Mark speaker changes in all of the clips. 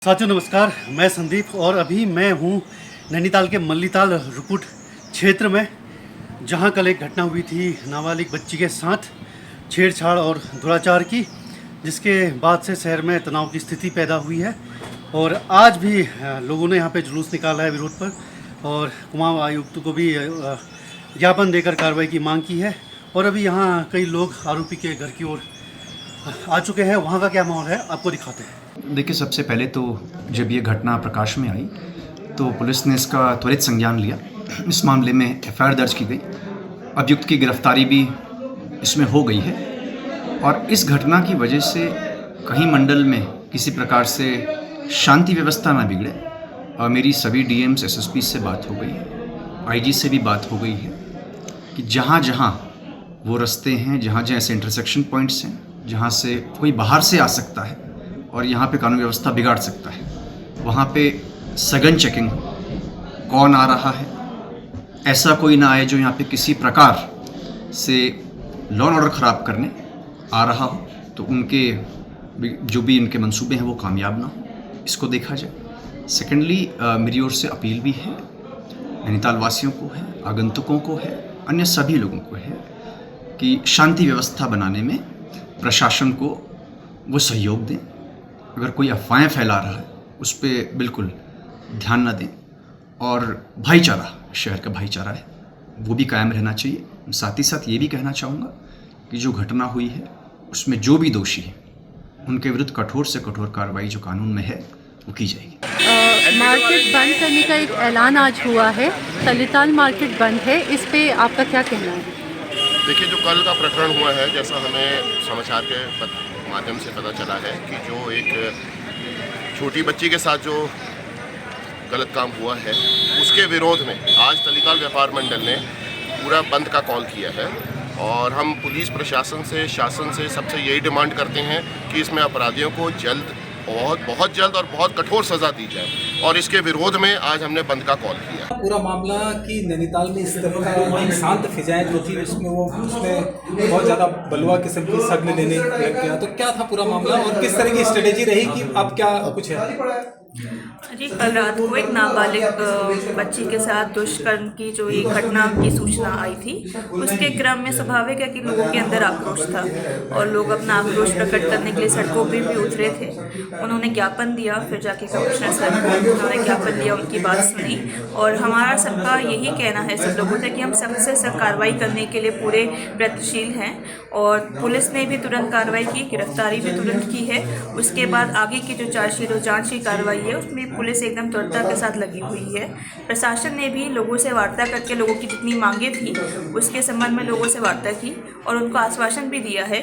Speaker 1: साथियों नमस्कार, मैं संदीप और अभी मैं हूँ नैनीताल के मल्लीताल रुकुट क्षेत्र में, जहाँ कल एक घटना हुई थी नाबालिग बच्ची के साथ छेड़छाड़ और दुराचार की, जिसके बाद से शहर में तनाव की स्थिति पैदा हुई है। और आज भी लोगों ने यहाँ पे जुलूस निकाला है विरोध पर और कुमाऊं आयुक्त को भी ज्ञापन देकर कार्रवाई की मांग की है। और अभी यहाँ कई लोग आरोपी के घर की ओर आ चुके हैं। वहाँ का क्या माहौल है आपको दिखाते हैं।
Speaker 2: देखिए, सबसे पहले तो जब ये घटना प्रकाश में आई तो पुलिस ने इसका त्वरित संज्ञान लिया। इस मामले में एफआईआर दर्ज की गई, अभियुक्त की गिरफ्तारी भी इसमें हो गई है। और इस घटना की वजह से कहीं मंडल में किसी प्रकार से शांति व्यवस्था ना बिगड़े, और मेरी सभी डीएम्स एसएसपी से बात हो गई है, आईजी से भी बात हो गई है कि जहाँ जहाँ वो रास्ते हैं, जहाँ जहाँ ऐसे इंटरसेक्शन पॉइंट्स हैं जहाँ से कोई बाहर से आ सकता है और यहाँ पे कानून व्यवस्था बिगाड़ सकता है, वहाँ पे सघन चेकिंग हो, कौन आ रहा है, ऐसा कोई ना आए जो यहाँ पे किसी प्रकार से लॉ एंड ऑर्डर ख़राब करने आ रहा हो, तो उनके जो भी इनके मंसूबे हैं वो कामयाब ना हो, इसको देखा जाए। सेकेंडली मेरी ओर से अपील भी है, नैनीताल वासियों को है, आगंतुकों को है, अन्य सभी लोगों को है कि शांति व्यवस्था बनाने में प्रशासन को वो सहयोग दें। अगर कोई अफवाहें फैला रहा है उस पर बिल्कुल ध्यान न दें, और भाईचारा, शहर का भाईचारा है वो भी कायम रहना चाहिए। साथ ही साथ ये भी कहना चाहूँगा कि जो घटना हुई है उसमें जो भी दोषी हैं उनके विरुद्ध कठोर से कठोर कार्रवाई जो कानून में है वो की जाएगी।
Speaker 3: मार्केट बंद करने का एक ऐलान आज हुआ है, तलीताल मार्केट बंद है, इस पे आपका क्या कहना है?
Speaker 4: देखिए, जो कल का प्रकरण हुआ है, जैसा हमें समाचार के माध्यम से पता चला है कि जो एक छोटी बच्ची के साथ जो गलत काम हुआ है, उसके विरोध में आज तलीताल व्यापार मंडल ने पूरा बंद का कॉल किया है। और हम पुलिस प्रशासन से, शासन से सबसे यही डिमांड करते हैं कि इसमें अपराधियों को जल्द, बहुत जल्द और बहुत कठोर सज़ा दी जाए, और इसके विरोध में आज हमने बंद का कॉल किया।
Speaker 5: पूरा मामला कि नैनीताल में इस तरह का एक शांत फिजाएं जो थी उसमें बहुत ज़्यादा बलवा किस्म की शक्ल लेने लग गया, तो क्या था पूरा मामला और किस तरह की स्ट्रेटेजी रही कि अब क्या कुछ है?
Speaker 6: जी, कल रात को एक नाबालिग बच्ची के साथ दुष्कर्म की जो एक घटना की सूचना आई थी, उसके क्रम में स्वाभाविक है कि लोगों के अंदर आक्रोश था और लोग अपना आक्रोश प्रकट करने के लिए सड़कों पे भी उतरे थे। उन्होंने ज्ञापन दिया, फिर जाके कमिश्नर सर को उन्होंने ज्ञापन दिया, उनकी बात सुनी, और हमारा सबका यही कहना है सब लोगों से कि हम सख्त से सख्त कार्रवाई करने के लिए पूरे प्रयत्नशील हैं। और पुलिस ने भी तुरंत कार्रवाई की, गिरफ्तारी भी तुरंत की है। उसके बाद आगे की जो चार्जशीट और जाँच की कार्रवाई है उसमें पुलिस एकदम त्वरिता के साथ लगी हुई है। प्रशासन ने भी लोगों से वार्ता करके लोगों की जितनी मांगें थी उसके संबंध में लोगों से वार्ता की और उनको आश्वासन भी दिया है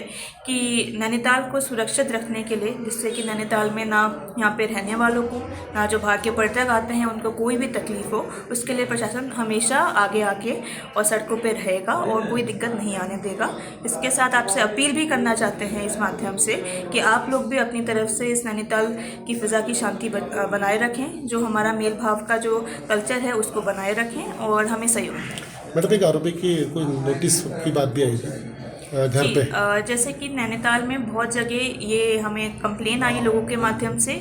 Speaker 6: कि नैनीताल को सुरक्षित रखने के लिए, जिससे कि नैनीताल में ना यहाँ पे रहने वालों को, ना जो बाहर के पर्यटक आते हैं उनको कोई भी तकलीफ हो, उसके लिए प्रशासन हमेशा आगे आके और सड़कों पे रहेगा और कोई दिक्कत नहीं आने देगा। इसके साथ आपसे अपील भी करना चाहते हैं इस माध्यम से कि आप लोग भी अपनी तरफ से इस नैनीताल की फ़िज़ा की शांति बनाए रखें, जो हमारा मेल भाव का जो कल्चर है उसको बनाए रखें और हमें सहयोग दें।
Speaker 7: मतलब एक आरोपी की कोई नोटिस की बात भी आई थी घर पे?
Speaker 6: जैसे कि नैनीताल में बहुत जगह ये हमें कंप्लेन आई लोगों के माध्यम से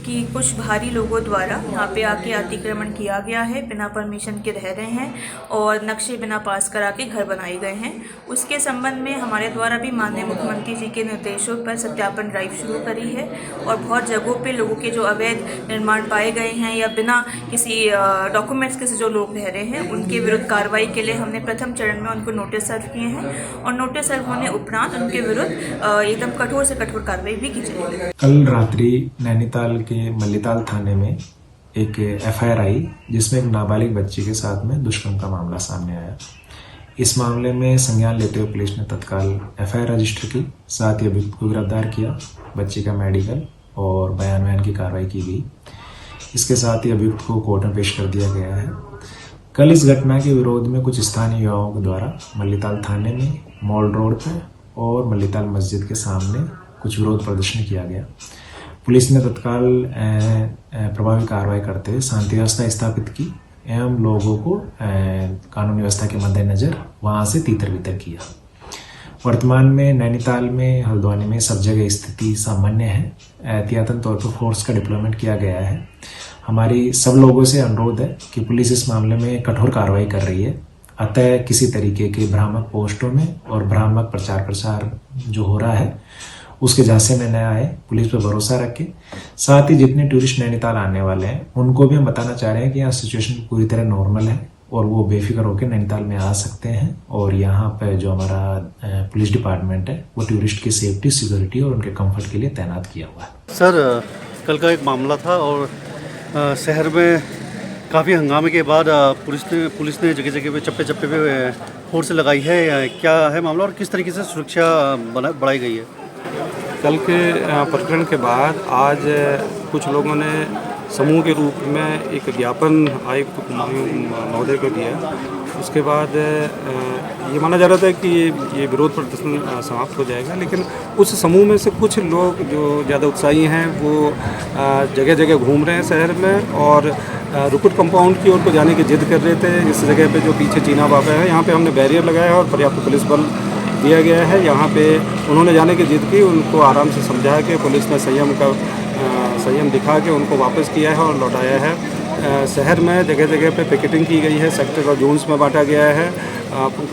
Speaker 6: कि कुछ भारी लोगों द्वारा यहाँ पे आके अतिक्रमण किया गया है, बिना परमिशन के रह रहे हैं और नक्शे बिना पास करा के घर बनाए गए हैं। उसके संबंध में हमारे द्वारा भी माननीय मुख्यमंत्री जी के निर्देशों पर सत्यापन ड्राइव शुरू करी है और बहुत जगहों पे लोगों के जो अवैध निर्माण पाए गए हैं या बिना किसी डॉक्यूमेंट्स के से जो लोग रह रहे हैं उनके विरुद्ध कार्रवाई के लिए हमने प्रथम चरण में उनको नोटिस सर्व किए हैं और नोटिस सर्व होने उपरांत उनके विरुद्ध एकदम कठोर से कठोर कार्रवाई भी की जाएगी।
Speaker 8: कल रात्रि नैनीताल के मल्लीताल थाने में एक एफआईआर आई जिसमें एक नाबालिग बच्ची के साथ में दुष्कर्म का मामला सामने आया। इस मामले में संज्ञान लेते हुए पुलिस ने तत्काल एफआईआर रजिस्टर की, साथ ही अभियुक्त को गिरफ्तार किया, बच्ची का मेडिकल और बयान की कार्रवाई की गई। इसके साथ ही अभियुक्त को कोर्ट में पेश कर दिया गया है। कल इस घटना के विरोध में कुछ स्थानीय युवाओं के द्वारा मल्लीताल थाने में, मॉल रोड पर और मल्लीताल मस्जिद के सामने कुछ विरोध प्रदर्शन किया गया। पुलिस ने तत्काल प्रभावी कार्रवाई करते हुए शांति व्यवस्था स्थापित की एवं लोगों को कानून व्यवस्था के मद्देनजर वहां से तीतर बितर किया। वर्तमान में नैनीताल में, हल्द्वानी में सब जगह स्थिति सामान्य है। एहतियातन तौर पर फोर्स का डिप्लॉयमेंट किया गया है। हमारी सब लोगों से अनुरोध है कि पुलिस इस मामले में कठोर कार्रवाई कर रही है। अतः किसी तरीके के भ्रामक पोस्टों में और भ्रामक प्रचार प्रसार जो हो रहा है उसके झांसे में न आए, पुलिस पर भरोसा रखें। साथ ही जितने टूरिस्ट नैनीताल आने वाले हैं उनको भी हम बताना चाह रहे हैं कि यहाँ सिचुएशन पूरी तरह नॉर्मल है और वो बेफिक्र होकर नैनीताल में आ सकते हैं। और यहाँ पर जो हमारा पुलिस डिपार्टमेंट है वो टूरिस्ट की सेफ्टी, सिक्योरिटी और उनके कंफर्ट के लिए तैनात किया हुआ है।
Speaker 1: सर, कल का एक मामला था और शहर में काफ़ी हंगामे के बाद पुलिस ने जगह जगह पे चप्पे पे फोर्स लगाई है। क्या है मामला और किस तरीके से सुरक्षा बढ़ाई गई है?
Speaker 9: कल के प्रकरण के बाद आज कुछ लोगों ने समूह के रूप में एक ज्ञापन आयुक्त महोदय को दिया। उसके बाद ये माना जा रहा था कि ये विरोध प्रदर्शन समाप्त हो जाएगा, लेकिन उस समूह में से कुछ लोग जो ज़्यादा उत्साही हैं वो जगह जगह घूम रहे हैं शहर में और रुकुट कंपाउंड की ओर को जाने की जिद कर रहे थे। इस जगह पे जो पीछे चीना बाबा है, यहाँ पे हमने बैरियर लगाया है और पर्याप्त पुलिस बल दिया गया है। यहाँ पे उन्होंने जाने की जिद की, उनको आराम से समझा के पुलिस ने संयम दिखा के उनको वापस किया है और लौटाया है। शहर में जगह जगह पे पिकेटिंग की गई है, सेक्टर और जोन्स में बांटा गया है।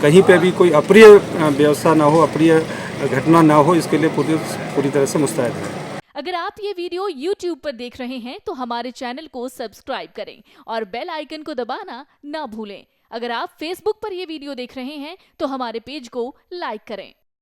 Speaker 9: कहीं पे भी कोई अप्रिय व्यवस्था ना हो, अप्रिय घटना ना हो, इसके लिए पूरी तरह से मुस्तैद है।
Speaker 10: अगर आप ये वीडियो YouTube पर देख रहे हैं तो हमारे चैनल को सब्सक्राइब करें और बेल आइकन को दबाना ना भूलें। अगर आप Facebook पर ये वीडियो देख रहे हैं तो हमारे पेज को लाइक करें।